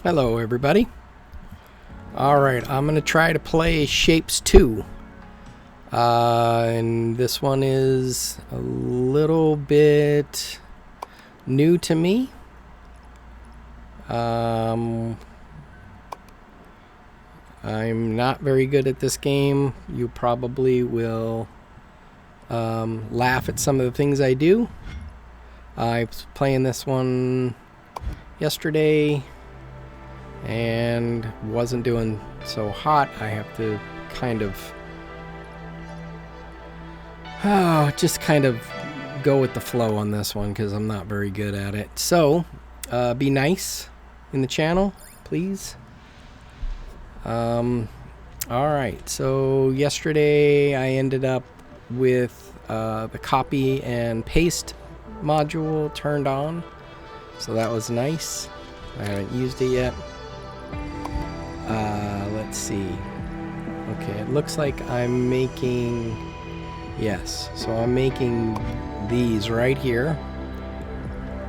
Hello everybody. Alright, I'm going to try to play Shapez2. And this one is a little bit new to me. I'm not very good at this game. You probably will laugh at some of the things I do. I was playing this one yesterday and wasn't doing so hot. I have to kind of just kind of go with the flow on this one because I'm not very good at it. So be nice in the channel, please. Alright, so yesterday I ended up with the copy and paste module turned on, so that was nice. I haven't used it yet. Let's see. Okay, it looks like I'm making, yes, so I'm making these right here.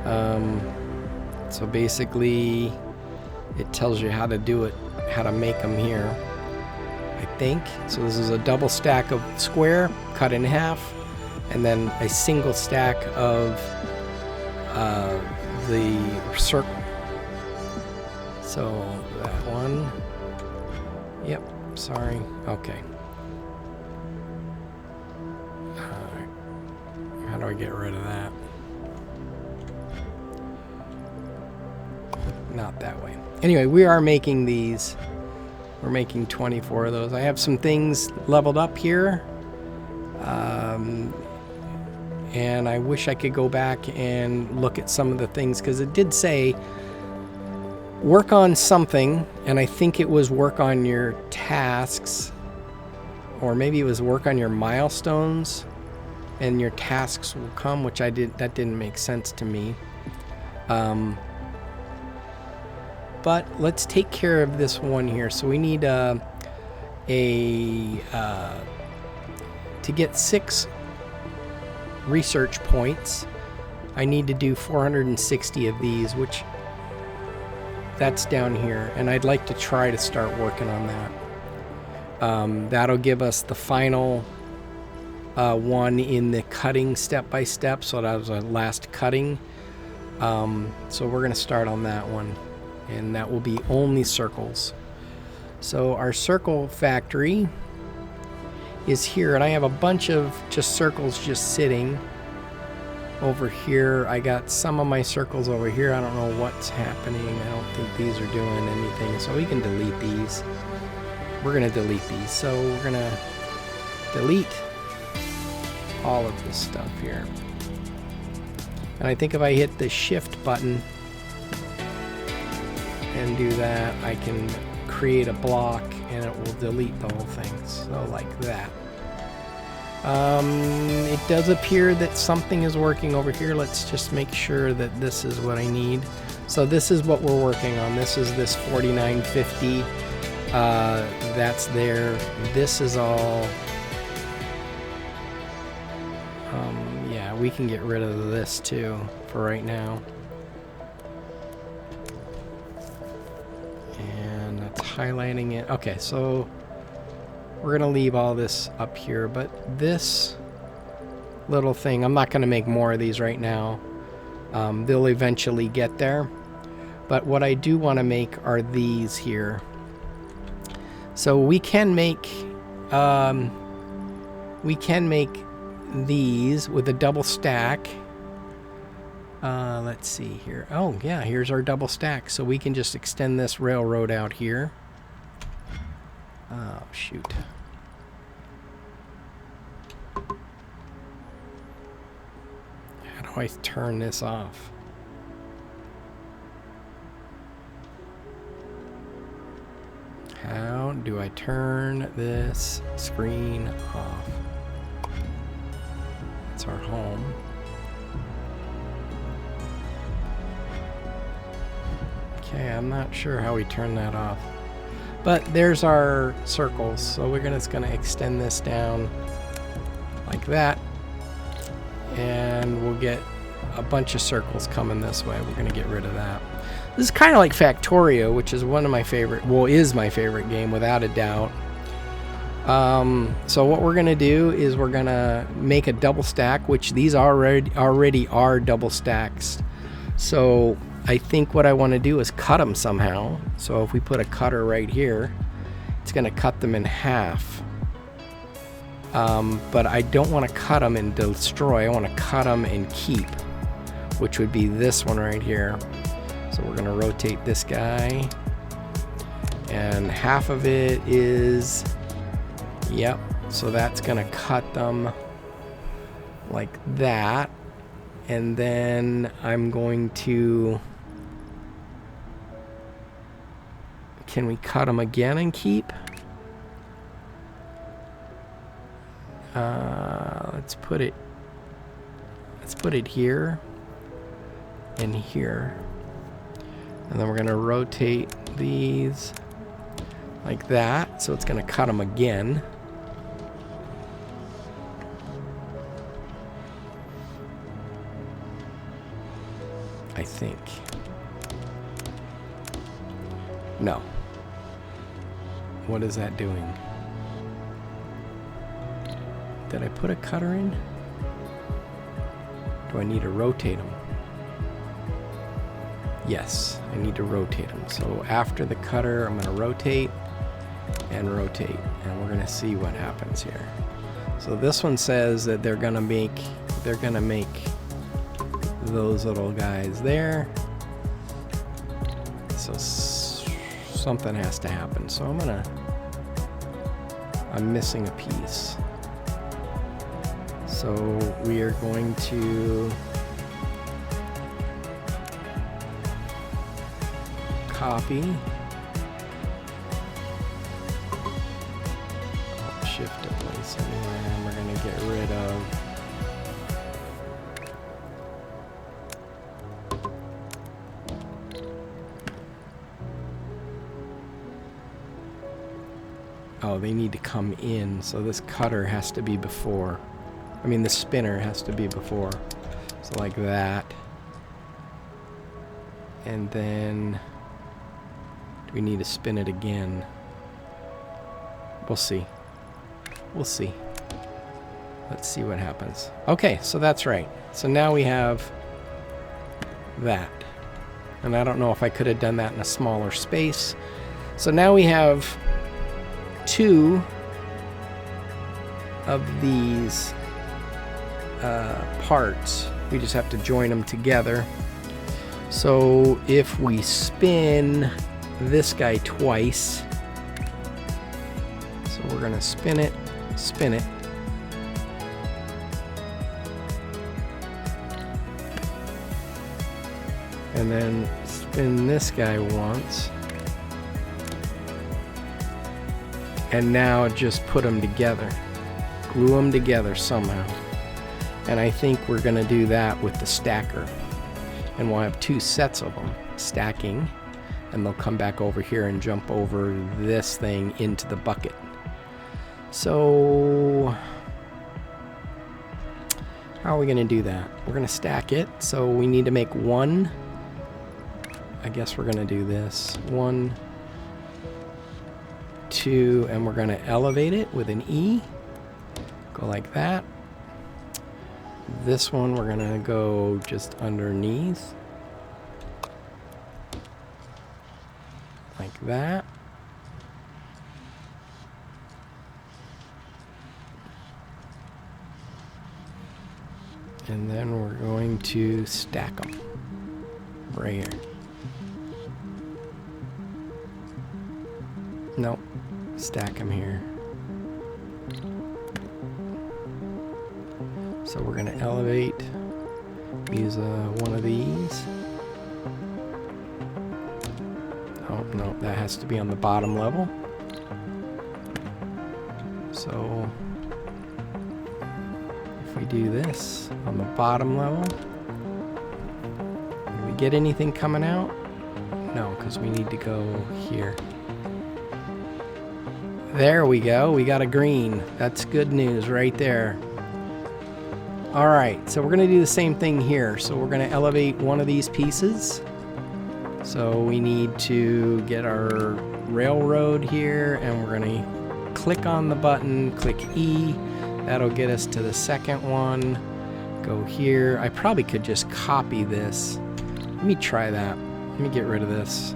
So basically it tells you how to do it, how to make them here, I think. So this is a double stack of square cut in half, and then a single stack of the circle. So that one, yep, sorry, okay. How do I get rid of that? Not that way. Anyway, we are making these. We're making 24 of those. I have some things leveled up here. And I wish I could go back and look at some of the things, because it did say work on something, and I think it was work on your tasks, or maybe it was work on your milestones and your tasks will come, which that didn't make sense to me. But let's take care of this one here. So we need to get 6 research points, I need to do 460 of these, which that's down here, and I'd like to try to start working on that. That'll give us the final one in the cutting step by step, so that was our last cutting. So we're going to start on that one, and that will be only circles. So our circle factory is here, and I have a bunch of just circles just sitting over here. I got some of my circles over here. I don't know what's happening. I don't think these are doing anything, so we can delete these. We're going to delete these. So we're going to delete all of this stuff here. And I think if I hit the shift button and do that, I can create a block and it will delete the whole thing. So like that. It does appear that something is working over here. Let's just make sure that this is what I need. So this is what we're working on. This is this 4950. That's there. This is all. Yeah, we can get rid of this too for right now. And that's highlighting it. Okay, so we're going to leave all this up here, but this little thing, I'm not going to make more of these right now. They'll eventually get there. But what I do want to make are these here. So we can make these with a double stack. Let's see here. Oh yeah, here's our double stack. So we can just extend this railroad out here. Oh shoot. How do I turn this off? How do I turn this screen off? That's our home. Okay, I'm not sure how we turn that off. But there's our circles, so we're just gonna extend this down like that, and we'll get a bunch of circles coming this way. We're going to get rid of that. This is kind of like Factorio, which is one of my favorite, well, is my favorite game without a doubt. So what we're going to do is we're going to make a double stack, which these already are double stacks. So I think what I want to do is cut them somehow. So if we put a cutter right here, it's going to cut them in half. But I don't want to cut them and destroy. I want to cut them and keep, which would be this one right here. So we're going to rotate this guy. And half of it is, yep. So that's going to cut them like that. And then I'm going to, can we cut them again and keep? Let's put it here and here. And then we're going to rotate these like that. So it's going to cut them again. I think. No. What is that doing? Did I put a cutter in? Do I need to rotate them? Yes, I need to rotate them. So after the cutter, I'm going to rotate and rotate, and we're going to see what happens here. So this one says that they're going to make those little guys there. So something has to happen. So I'm missing a piece. So we are going to copy, shift to place anywhere, and we're going to get rid of they need to come in, so this cutter has to be before. I mean, the spinner has to be before. So like that. And then do we need to spin it again? We'll see. We'll see. Let's see what happens. Okay, so that's right. So now we have that. And I don't know if I could have done that in a smaller space. So now we have two of these parts. We just have to join them together. So if we spin this guy twice, so we're going to spin it, and then spin this guy once, and now just put them together, glue them together somehow. And I think we're going to do that with the stacker. And we'll have two sets of them stacking, and they'll come back over here and jump over this thing into the bucket. So how are we going to do that? We're going to stack it. So we need to make one. I guess we're going to do this. 1, 2, and we're going to elevate it with an E. Go like that. This one we're going to go just underneath. Like that. And then we're going to stack them right here. Nope, stack them here. So we're going to elevate, use one of these. Oh, no, that has to be on the bottom level. So if we do this on the bottom level, do we get anything coming out? No, because we need to go here. There we go. We got a green. That's good news right there. All right, so we're gonna do the same thing here. So we're gonna elevate one of these pieces. So we need to get our railroad here, and we're gonna click on the button, click E. That'll get us to the second one. Go here. I probably could just copy this. Let me try that. Let me get rid of this.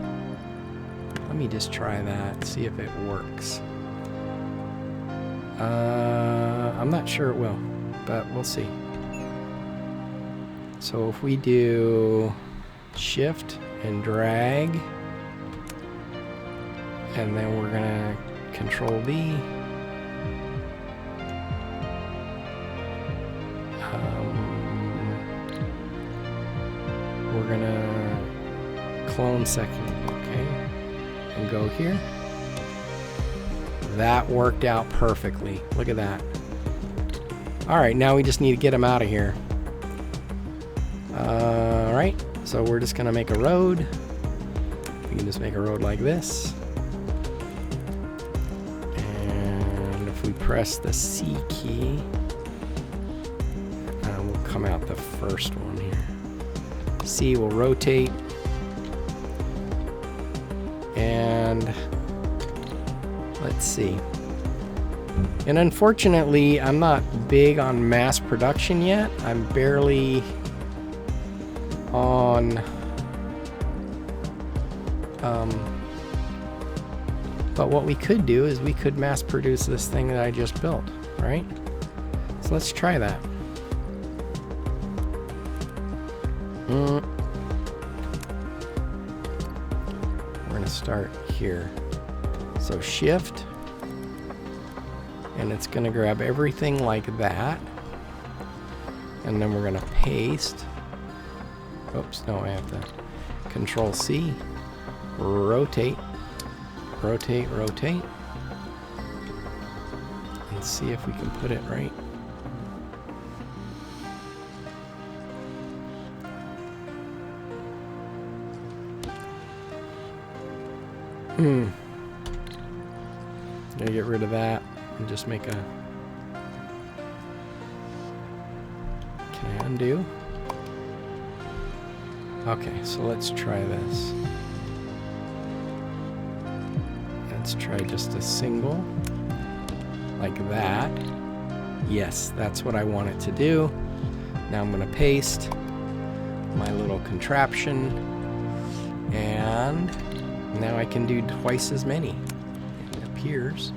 Let me just try that, see if it works. I'm not sure it will, but we'll see. So if we do shift and drag, and then we're gonna control V. We're gonna clone second, okay, and go here. That worked out perfectly. Look at that. All right, now we just need to get them out of here. All right, so we're just gonna make a road. We can just make a road like this. And if we press the C key, we'll come out the first one here. C will rotate. And let's see. And unfortunately, I'm not big on mass production yet. I'm barely on but what we could do is we could mass produce this thing that I just built, right? So let's try that. We're gonna start here. So shift, and it's gonna grab everything like that, and then we're gonna paste. Oops, no, I have to control C, rotate, rotate, rotate, and see if we can put it right. Gonna get rid of that and just make a can do. Okay, so let's try this. Let's try just a single like that. Yes, that's what I want it to do. Now I'm gonna paste my little contraption, and now I can do twice as many. It appears.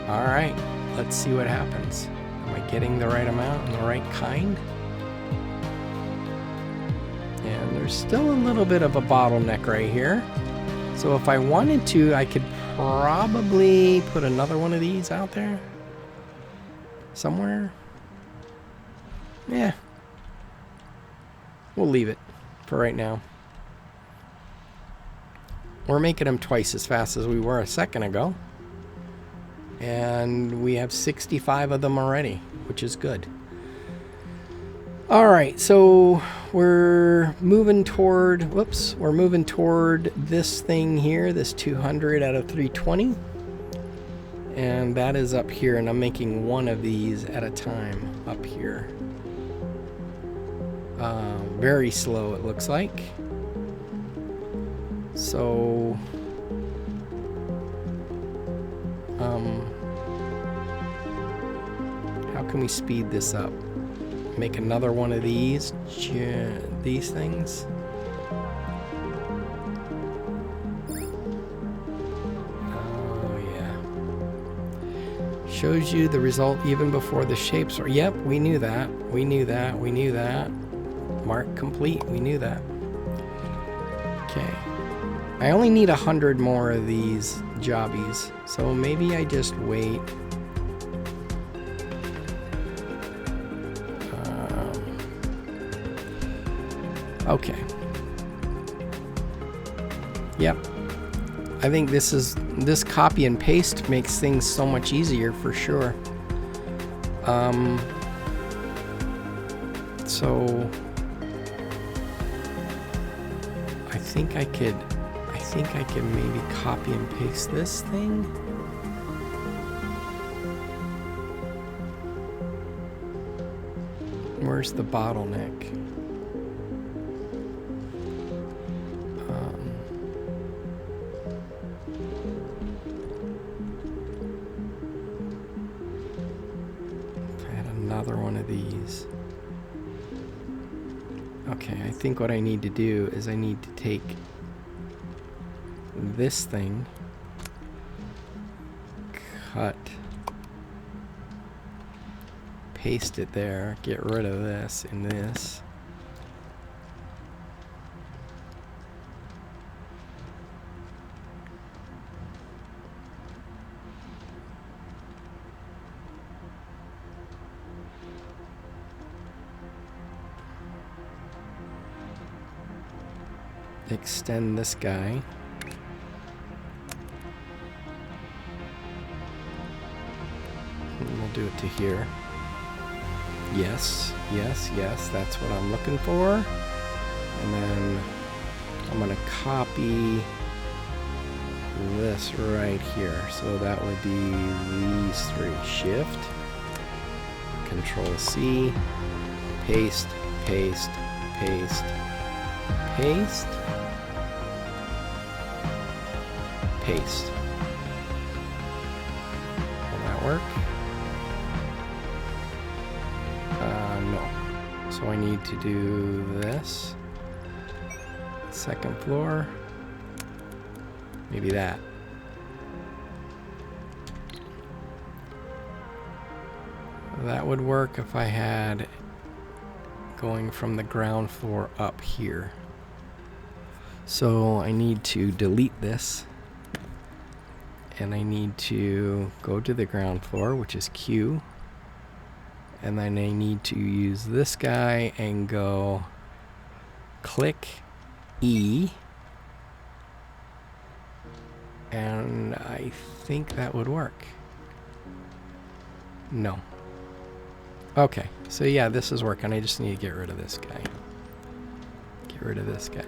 All right, let's see what happens. Am I getting the right amount and the right kind? And there's still a little bit of a bottleneck right here. So if I wanted to, I could probably put another one of these out there somewhere. Yeah. We'll leave it for right now. We're making them twice as fast as we were a second ago. And we have 65 of them already, which is good. All right, so we're moving toward, we're moving toward this thing here, this 200 out of 320. And that is up here, and I'm making one of these at a time up here. Very slow, it looks like. So, how can we speed this up? Make another one of these things. Oh yeah. Shows you the result even before the shapes are. Yep, we knew that. We knew that. We knew that. Mark complete. We knew that. Okay. I only need 100 more of these jobbies, so maybe I just wait. Okay. Yep. I think this copy and paste makes things so much easier for sure. So I think I could maybe copy and paste this thing. where's the bottleneck? If I had another one of these. Okay, I think what I need to do is I need to take this thing, cut, paste it there, get rid of this and this. Extend this guy. And we'll do it to here. Yes, yes, yes, that's what I'm looking for. And then I'm going to copy this right here. So that would be these three. Shift, Control C, paste, paste, paste, paste, paste. Will that work? No. So I need to do this. Second floor. Maybe that. That would work if I had going from the ground floor up here. So I need to delete this. And I need to go to the ground floor, which is Q. And then I need to use this guy and go click E. And I think that would work. No. Okay, so yeah, this is working. I just need to get rid of this guy. Get rid of this guy.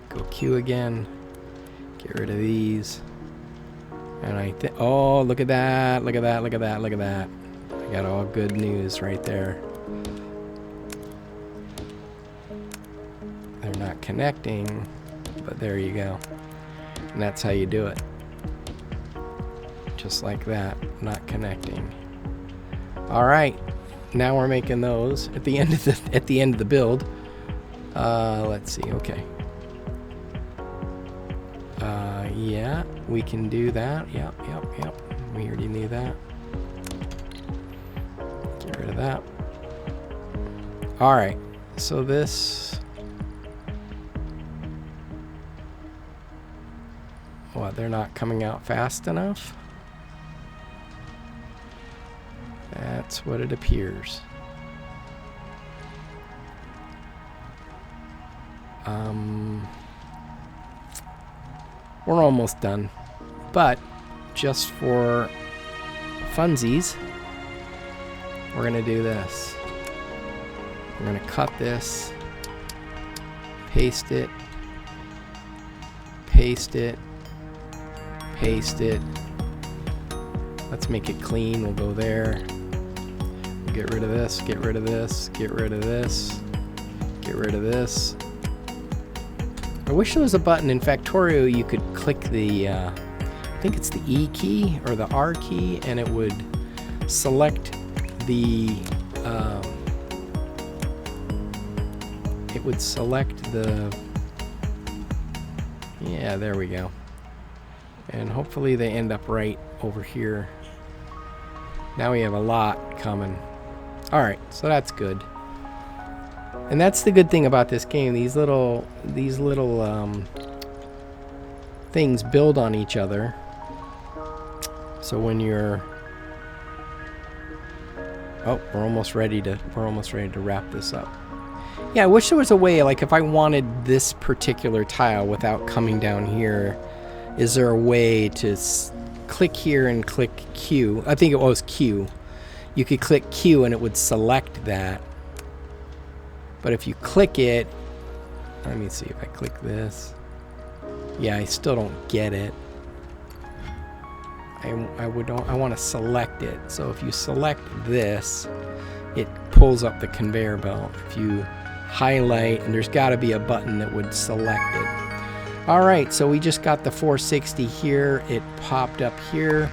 Go Q again. Get rid of these. And I think, oh, look at that, look at that, look at that, look at that. I got all good news right there. They're not connecting, but there you go. And that's how you do it. Just like that, not connecting. All right, now we're making those at the end of the build. Let's see. Okay. Yeah, we can do that. Yep. We already knew that. Get rid of that. All right. So this. What? They're not coming out fast enough? That's what it appears. We're almost done, but just for funsies, we're gonna do this. We're gonna cut this, paste it, paste it, paste it. Let's make it clean. We'll go there. Get rid of this, get rid of this, get rid of this, get rid of this. I wish there was a button in Factorio you could click the, I think it's the E key or the R key, and it would select the, yeah, there we go. And hopefully they end up right over here. Now we have a lot coming. All right, so that's good. And that's the good thing about this game. These little things build on each other. So when you're, oh, we're almost ready to wrap this up. Yeah, I wish there was a way, like if I wanted this particular tile without coming down here, is there a way to click here and click Q? I think it was Q. You could click Q and it would select that. But if you click it, let me see if I click this. Yeah, I still don't get it. I want to select it. So if you select this, it pulls up the conveyor belt. If you highlight, and there's got to be a button that would select it. All right, so we just got the 460 here. It popped up here,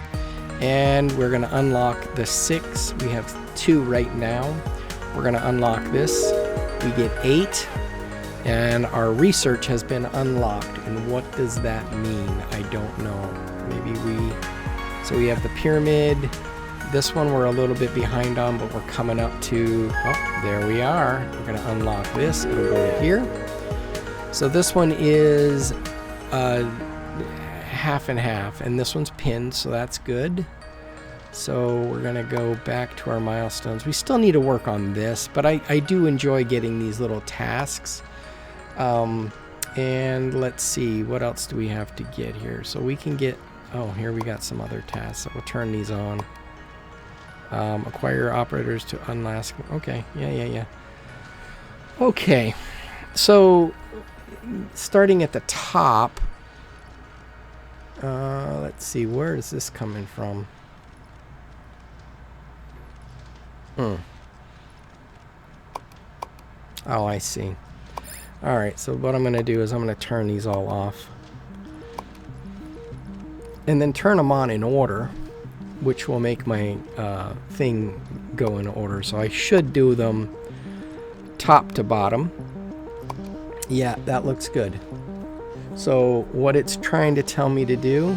and we're going to unlock the 6. We have 2 right now. We're going to unlock this. We get 8, and our research has been unlocked. And what does that mean? I don't know. Maybe so we have the pyramid. This one we're a little bit behind on, but we're coming up to, oh, there we are. We're going to unlock this. It'll go to here. So this one is half and half, and this one's pinned, so that's good. So we're going to go back to our milestones. We still need to work on this, but I do enjoy getting these little tasks. And let's see, what else do we have to get here? So we can get, oh, here we got some other tasks. So we'll turn these on. Acquire operators to unmask. Okay, yeah. Okay, so starting at the top, let's see, where is this coming from? Oh, I see. All right, so what I'm going to do is I'm going to turn these all off and then turn them on in order, which will make my thing go in order. So I should do them top to bottom. Yeah, that looks good. So what it's trying to tell me to do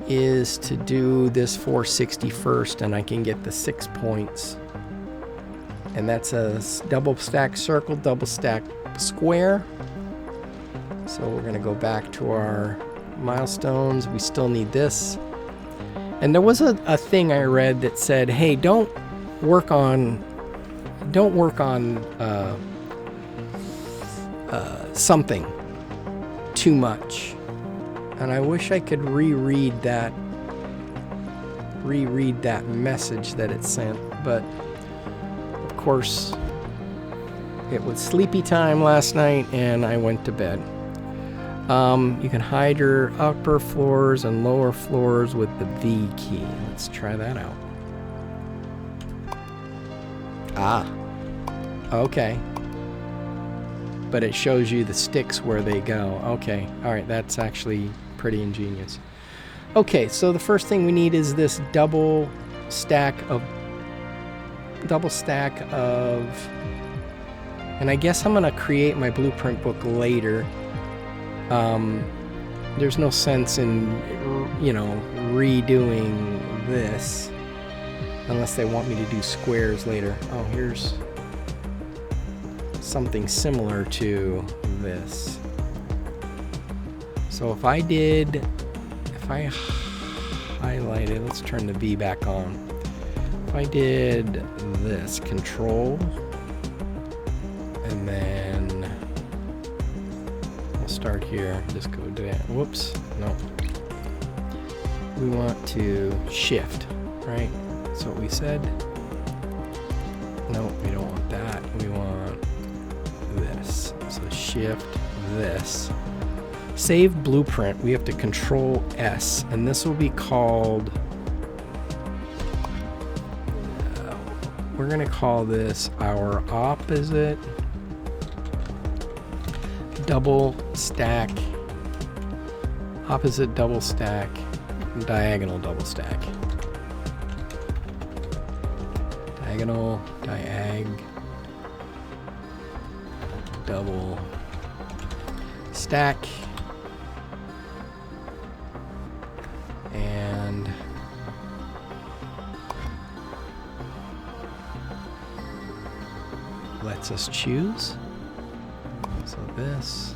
is to do this 460 first, and I can get the 6 points. And that's a double stack circle, double stack square. So we're going to go back to our milestones. We still need this. And there was a thing I read that said, hey, don't work on something too much. And I wish I could reread that message that it sent, but of course it was sleepy time last night and I went to bed. You can hide your upper floors and lower floors with the V key. Let's try that out. Ah, okay. But it shows you the sticks where they go. Okay, all right, that's actually pretty ingenious. Okay, so the first thing we need is this double stack of, and I guess I'm gonna create my blueprint book later. There's no sense in, redoing this unless they want me to do squares later. Oh, here's something similar to this. So if I highlighted, let's turn the V back on. If I did this, control, and then I'll start here, just go to that. Whoops, no. We want to shift, right? That's what we said. No, we don't want that. We want this. So shift this. Save blueprint. We have to control S, and this will be called, we're going to call this our opposite double stack, opposite double stack, diagonal double stack. Diagonal, double stack. And lets us choose. So this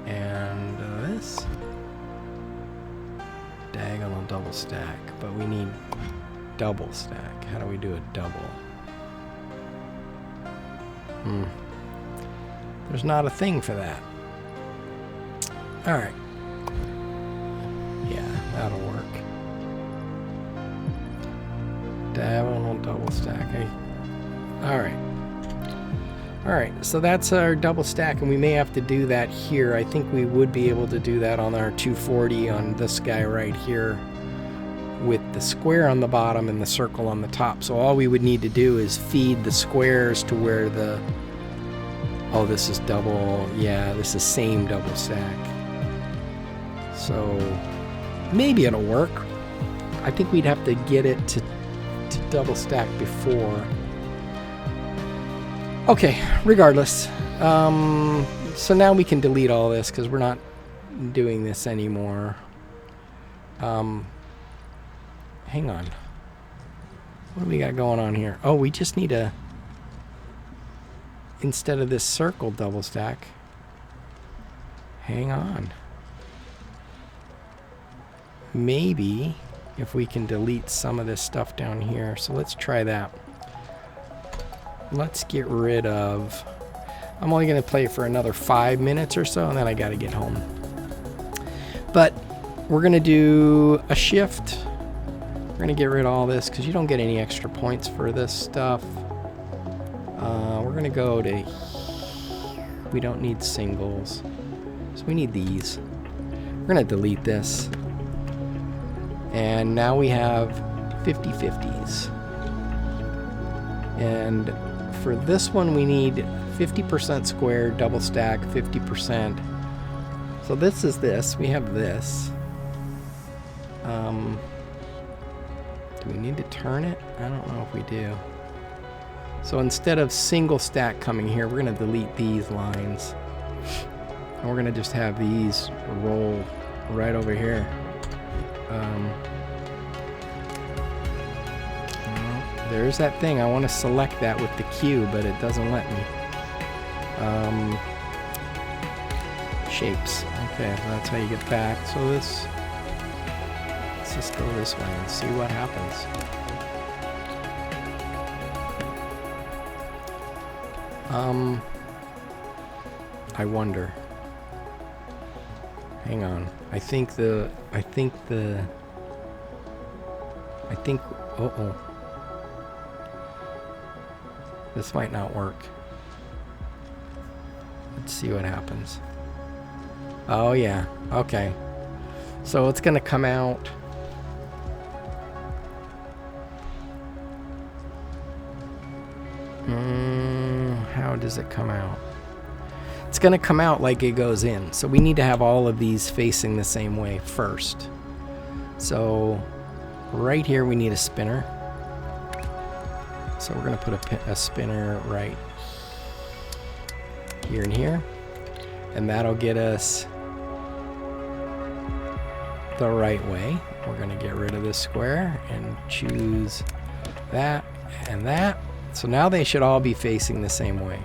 and this. Diagonal double stack, but we need double stack. How do we do a double? There's not a thing for that. All right. Yeah, that'll work. Diagonal double stack. All right, so that's our double stack, and we may have to do that here. I think we would be able to do that on our 240 on this guy right here. with the square on the bottom and the circle on the top. So all we would need to do is feed the squares to where the... Oh, this is double... Yeah, this is same double stack. So maybe it'll work. I think we'd have to get it to double stack before. Okay, regardless. So now we can delete all this because we're not doing this anymore. Hang on. What do we got going on here? Oh, we just need a... Instead of this circle double stack. Hang on. Maybe if we can delete some of this stuff down here. So let's try that. Let's get rid of... I'm only going to play for another 5 minutes or so, and then I got to get home. But we're going to do a shift. We're going to get rid of all this because you don't get any extra points for this stuff. We're going to go to... We don't need singles. So we need these. We're going to delete this. And now we have 50/50s. And for this one we need 50% square, double stack, 50%. So this is this. We have this. Do we need to turn it? I don't know if we do. So instead of single stack coming here, we're going to delete these lines. And we're going to just have these roll right over here. There's that thing. I want to select that with the Q, but it doesn't let me. Shapes. Okay, that's how you get back. So let's just go this way and see what happens. I wonder. Hang on. I think, uh-oh. This might not work. Let's see what happens. Oh yeah, okay. So it's gonna come out. How does it come out? It's gonna come out like it goes in. So we need to have all of these facing the same way first. So right here we need a spinner. So we're going to put a spinner right here and here. And that'll get us the right way. We're going to get rid of this square and choose that and that. So now they should all be facing the same way.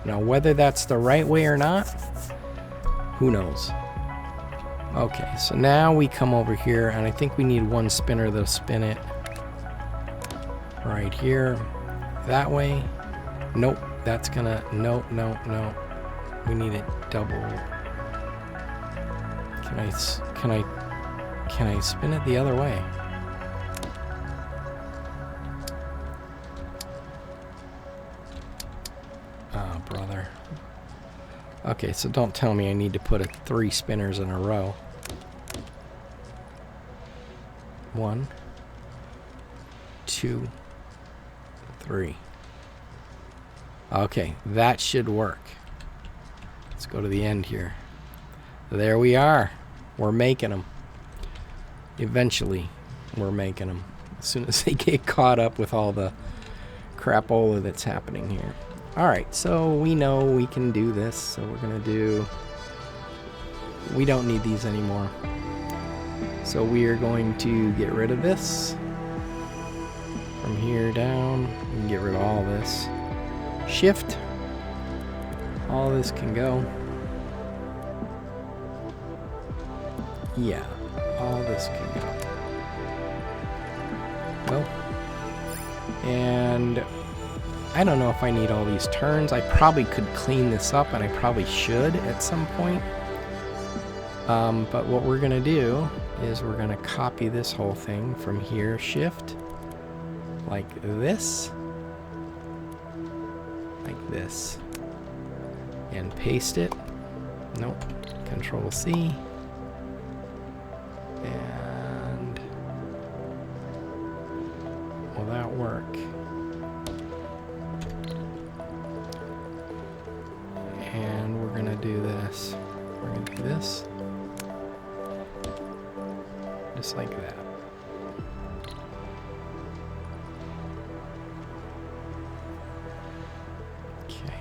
Now whether that's the right way or not, who knows? Okay, so now we come over here and I think we need one spinner that'll spin it right here. That way. Nope, that's gonna... No. We need it double. Can I spin it the other way? Oh, brother. Okay, so don't tell me I need to put 3 spinners in a row. 1, 2, 3. Okay, that should work. Let's go to the end here. There we are. We're making them. Eventually, we're making them. As soon as they get caught up with all the crapola that's happening here. Alright, so we know we can do this. So we're going to do... We don't need these anymore. So we are going to get rid of this. From here down, we can get rid of all this. Shift. All this can go. Yeah, all this can go. Well, and I don't know if I need all these turns. I probably could clean this up, and I probably should at some point. But what we're going to do is we're going to copy this whole thing from here, shift, like this, and paste it. Nope. Control C. And Will that work? And we're gonna do this. We're gonna do this. Just like that. Okay.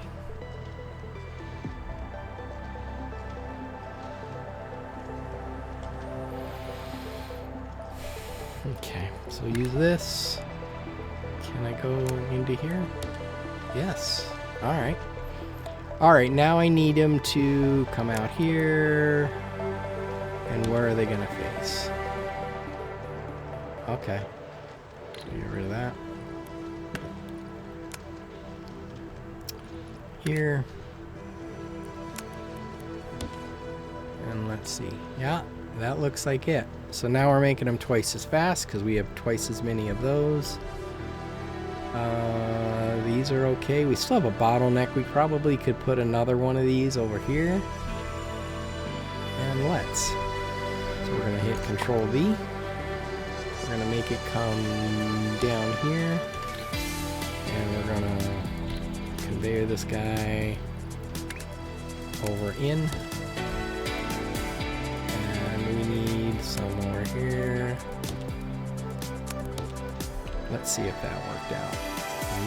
Okay, so use this. Can I go into here? Yes. All right. All right, now I need him to come out here. And where are they going to face? Okay. Get rid of that. Here. And let's see. Yeah, that looks like it. So now we're making them twice as fast because we have twice as many of those. These are okay. We still have a bottleneck. We probably could put another one of these over here. And let's. So we're going to hit Control V. We're going to make it come down here. And we're going to conveyor this guy over in. And we need some over here. Let's see if that worked out.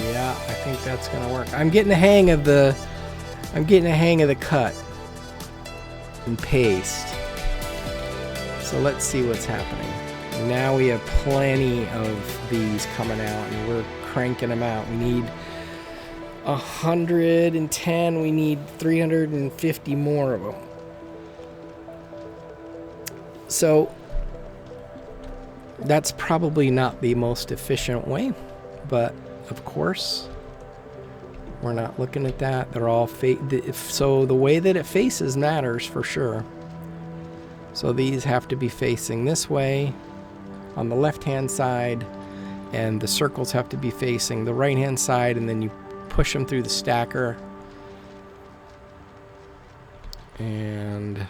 Yeah, I think that's gonna work. I'm getting the hang of the cut and paste. So let's see what's happening. Now we have plenty of these coming out and we're cranking them out. We need 110, we need 350 more of them. So that's probably not the most efficient way, but of course we're not looking at that. They're all so the way that it faces matters for sure. So these have to be facing this way on the left hand side, and the circles have to be facing the right hand side, and then you push them through the stacker. And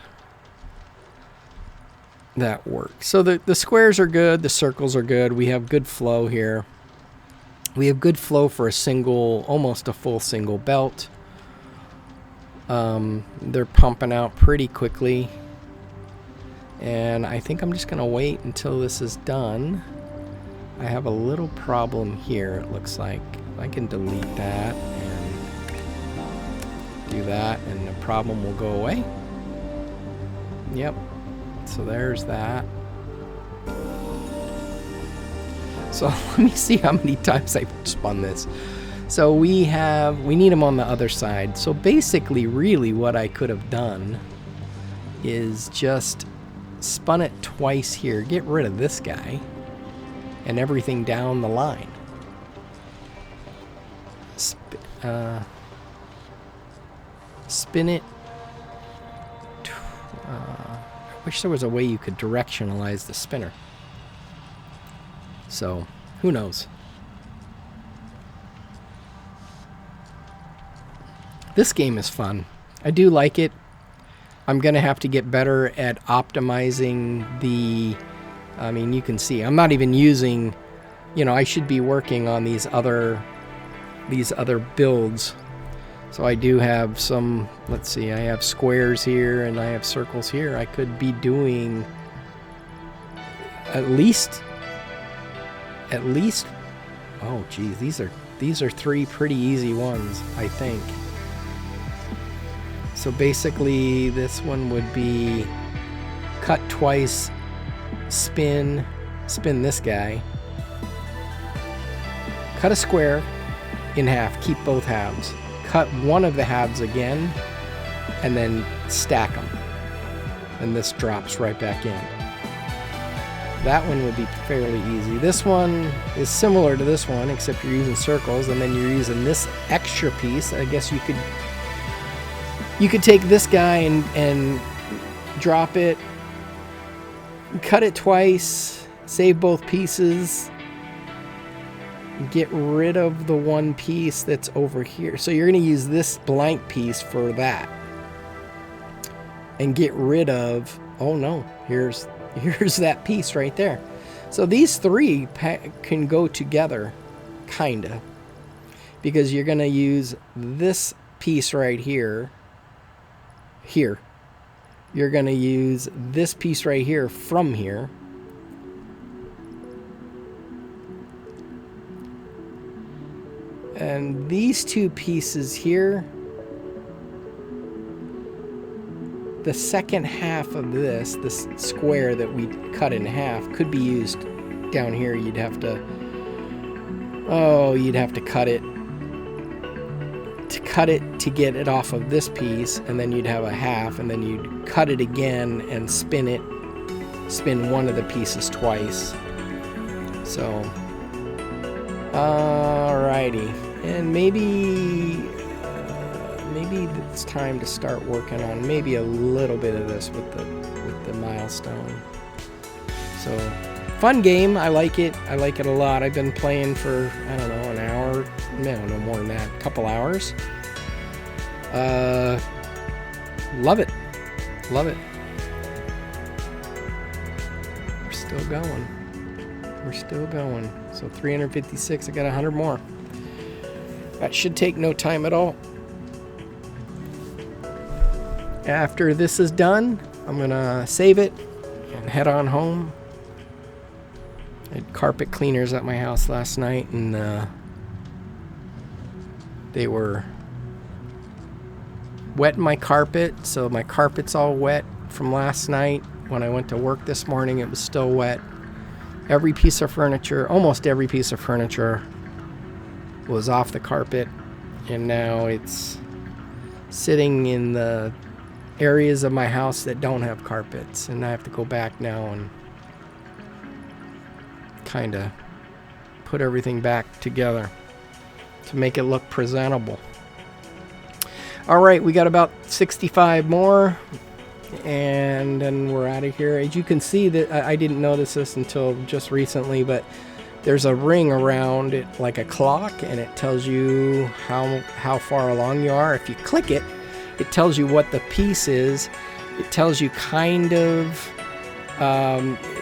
that works. So the squares are good, the circles are good. We have good flow here. We have good flow for a single, almost a full single belt. They're pumping out pretty quickly. And I think I'm just going to wait until this is done. I have a little problem here, it looks like. I can delete that and do that, and the problem will go away. Yep. So there's that. So let me see how many times I've spun this. So we need them on the other side. So basically, really what I could have done is just spun it twice here. Get rid of this guy and everything down the line. Spin it. I wish there was a way you could directionalize the spinner. So, who knows? This game is fun. I do like it. I'm going to have to get better at optimizing the... I mean, you can see, I'm not even using... You know, I should be working on these other builds. So I do have some... Let's see, I have squares here and I have circles here. I could be doing at least... Oh, geez, these are three pretty easy ones, I think. So basically, this one would be cut twice, spin this guy, cut a square in half, keep both halves, cut one of the halves again, and then stack them. And this drops right back in. That one would be fairly easy. This one is similar to this one, except you're using circles, and then you're using this extra piece. I guess you could take this guy and drop it, cut it twice, save both pieces, get rid of the one piece that's over here. So you're going to use this blank piece for that, and get rid of, oh no, here's that piece right there. So these three can go together, kinda, because you're gonna use this piece right here. You're gonna use this piece right here from here. And these two pieces here, the second half of this square that we cut in half could be used down here. You'd have to cut it to get it off of this piece, and then you'd have a half, and then you'd cut it again and spin one of the pieces twice. So, alrighty, and maybe it's time to start working on maybe a little bit of this with the milestone. So, fun game. I like it. I like it a lot. I've been playing for, I don't know, an hour. No more than that. A couple hours. Love it. Love it. We're still going. We're still going. So 356. I got 100 more. That should take no time at all. After this is done, I'm gonna save it and head on home. I had carpet cleaners at my house last night, and they were wetting my carpet, so my carpet's all wet from last night. When I went to work this morning, it was still wet. Every piece of furniture, almost every piece of furniture, was off the carpet, and now it's sitting in the areas of my house that don't have carpets, and I have to go back now and kind of put everything back together to make it look presentable. All right, we got about 65 more, and then we're out of here. As you can see, that I didn't notice this until just recently, but there's a ring around it like a clock, and it tells you how far along you are. If you click it, it tells you what the piece is. It tells you kind of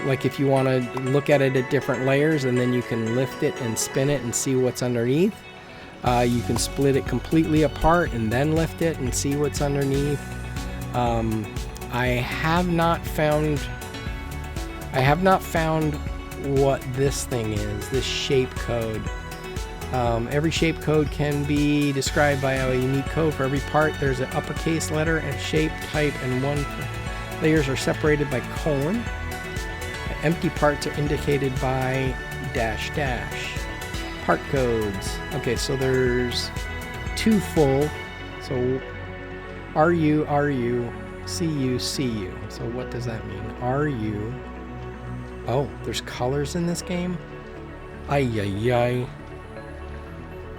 like if you want to look at it at different layers, and then you can lift it and spin it and see what's underneath. You can split it completely apart and then lift it and see what's underneath. I have not found what this thing is, this shape code. Every shape code can be described by a unique code for every part. There's an uppercase letter and shape, type, and one layers are separated by colon. Empty parts are indicated by dash dash. Part codes. Okay, so there's two full. So RU, RU, CU, CU. So what does that mean? RU. Oh, there's colors in this game? Ay, ay, ay.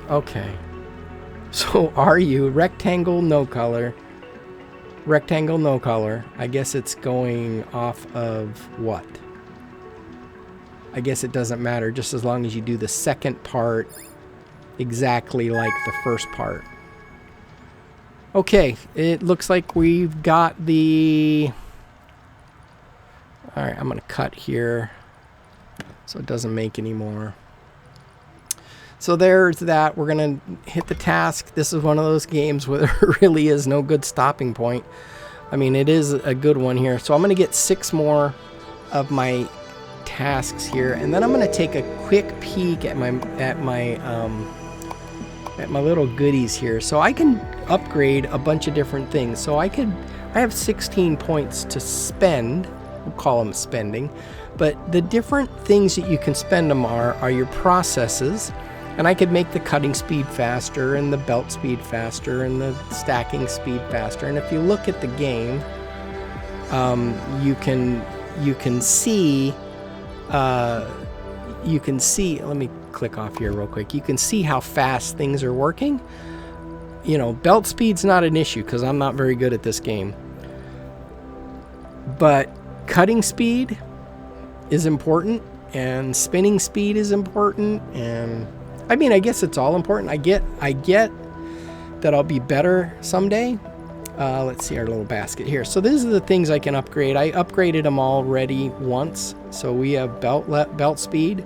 Okay. So RU, rectangle, no color. Rectangle, no color. I guess it's going off of what? I guess it doesn't matter, just as long as you do the second part exactly like the first part. Okay, it looks like we've got the... Alright, I'm going to cut here so it doesn't make any more. So there's that. We're going to hit the task. This is one of those games where there really is no good stopping point. I mean, it is a good one here. So I'm going to get 6 more of my tasks here, and then I'm going to take a quick peek at my little goodies here, so I can upgrade a bunch of different things. So I have 16 points to spend. We'll call them spending, but the different things that you can spend them are your processes, and I could make the cutting speed faster and the belt speed faster and the stacking speed faster. And if you look at the game, you can see. Let me click off here real quick. You can see how fast things are working. You know, belt speed's not an issue because I'm not very good at this game. But cutting speed is important, and spinning speed is important, and I mean, I guess it's all important. I get that I'll be better someday Let's see our little basket here. So these are the things I can upgrade. I upgraded them already once. So we have belt speed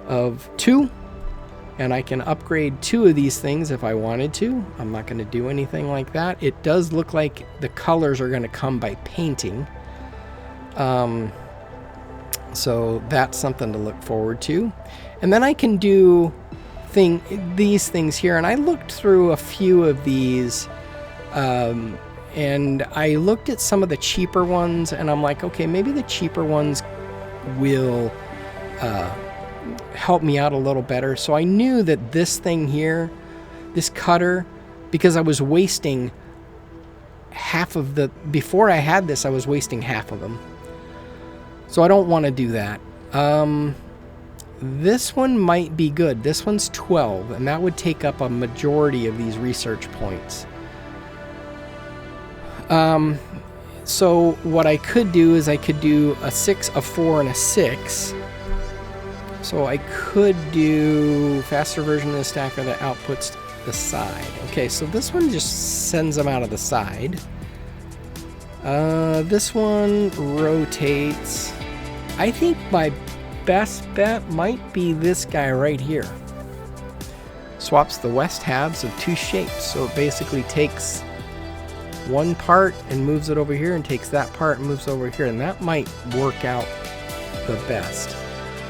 of 2. And I can upgrade 2 of these things if I wanted to. I'm not going to do anything like that. It does look like the colors are going to come by painting. So that's something to look forward to. And then I can do these things here. And I looked through a few of these. And I looked at some of the cheaper ones. And I'm like, okay, maybe the cheaper ones will help me out a little better. So I knew that this thing here, this cutter, because I was wasting half of the... Before I had this, I was wasting half of them. So I don't want to do that. This one might be good. This one's 12, and that would take up a majority of these research points. So what I could do is I could do a 6, a 4, and a 6. So I could do faster version of the stacker that outputs the side. Okay, so this one just sends them out of the side. This one rotates. I think my best bet might be this guy right here. Swaps the west halves of 2 shapes. So it basically takes one part and moves it over here, and takes that part and moves over here, and that might work out the best.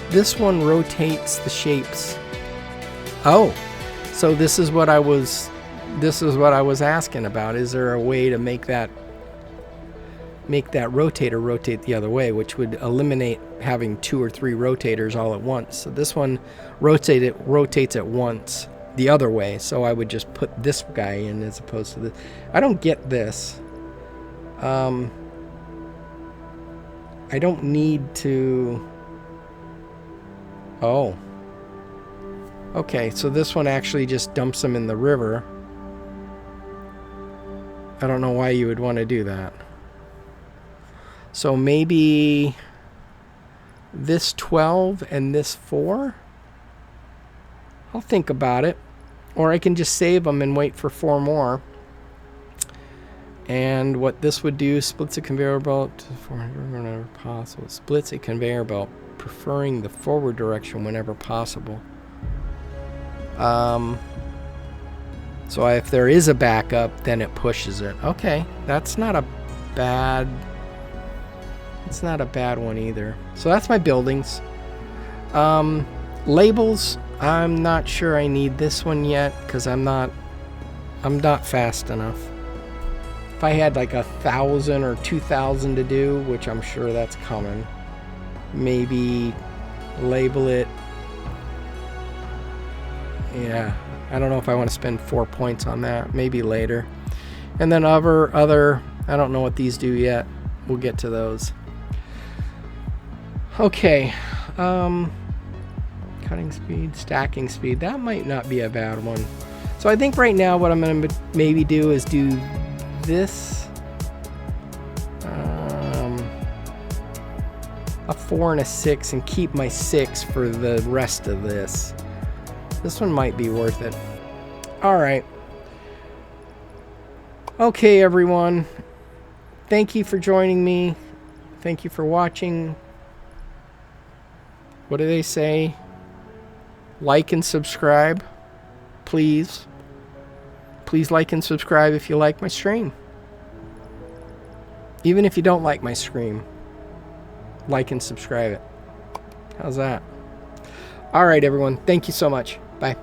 This one rotates the shapes. Oh, so this is what I was asking about. Is there a way to make that rotator rotate the other way, which would eliminate having 2 or 3 rotators all at once? So this one rotates at once the other way, so I would just put this guy in as opposed to this. I don't get this. I don't need to... Oh. Okay, so this one actually just dumps them in the river. I don't know why you would want to do that. So maybe this 12 and this 4? I'll think about it. Or I can just save them and wait for 4 more. And what this would do, splits a conveyor belt to 400 whenever possible. Splits a conveyor belt, preferring the forward direction whenever possible. So if there is a backup, then it pushes it. Okay, that's not a bad... It's not a bad one either. So that's my buildings. Labels, I'm not sure I need this one yet, because I'm not fast enough. If I had like 1,000 or 2,000 to do, which I'm sure that's coming, maybe label it. Yeah, I don't know if I want to spend 4 points on that. Maybe later. And then other, I don't know what these do yet. We'll get to those. Okay. Cutting speed, stacking speed. That might not be a bad one. So I think right now what I'm going to maybe do is do this. A 4 and a 6, and keep my 6 for the rest of this. This one might be worth it. Alright. Okay, everyone. Thank you for joining me. Thank you for watching. What do they say? Like and subscribe. Please. Please like and subscribe if you like my stream. Even if you don't like my stream, like and subscribe it. How's that? All right, everyone. Thank you so much. Bye.